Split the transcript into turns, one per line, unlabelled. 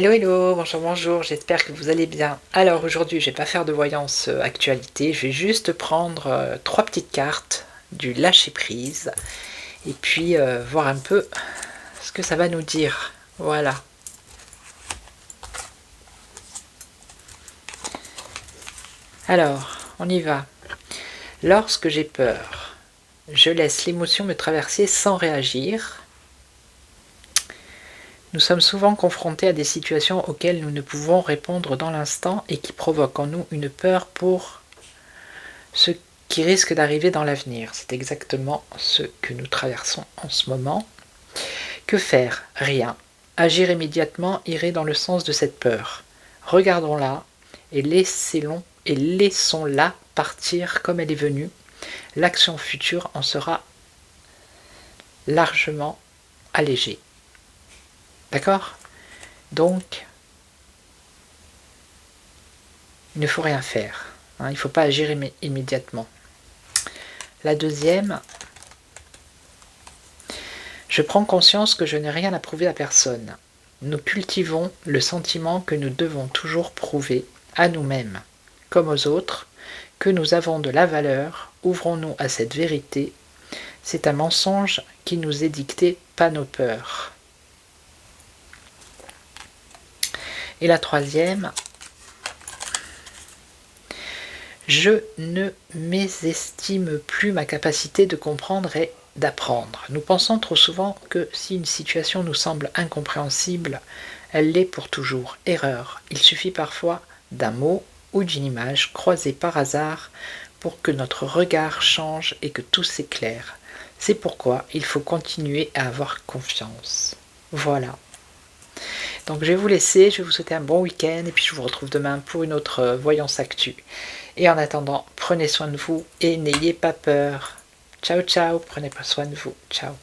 Hello, hello, bonjour, bonjour, j'espère que vous allez bien. Alors aujourd'hui, je vais pas faire de voyance actualité, je vais juste prendre trois petites cartes du lâcher-prise et puis voir un peu ce que ça va nous dire. Voilà. Alors, on y va. Lorsque j'ai peur, je laisse l'émotion me traverser sans réagir. Nous sommes souvent confrontés à des situations auxquelles nous ne pouvons répondre dans l'instant et qui provoquent en nous une peur pour ce qui risque d'arriver dans l'avenir. C'est exactement ce que nous traversons en ce moment. Que faire? Rien. Agir immédiatement irait dans le sens de cette peur. Regardons-la et laissons-la partir comme elle est venue. L'action future en sera largement allégée. D'accord? Donc, il ne faut rien faire. Il ne faut pas agir immédiatement. La deuxième, je prends conscience que je n'ai rien à prouver à personne. Nous cultivons le sentiment que nous devons toujours prouver à nous-mêmes, comme aux autres, que nous avons de la valeur. Ouvrons-nous à cette vérité. C'est un mensonge qui nous est dicté, pas nos peurs. Et la troisième, je ne mésestime plus ma capacité de comprendre et d'apprendre. Nous pensons trop souvent que si une situation nous semble incompréhensible, elle l'est pour toujours. Erreur. Il suffit parfois d'un mot ou d'une image croisée par hasard pour que notre regard change et que tout s'éclaire. C'est pourquoi il faut continuer à avoir confiance. Voilà. Donc je vais vous laisser, je vais vous souhaiter un bon week-end et puis je vous retrouve demain pour une autre voyance actu. Et en attendant, prenez soin de vous et n'ayez pas peur. Ciao ciao, prenez soin de vous. Ciao.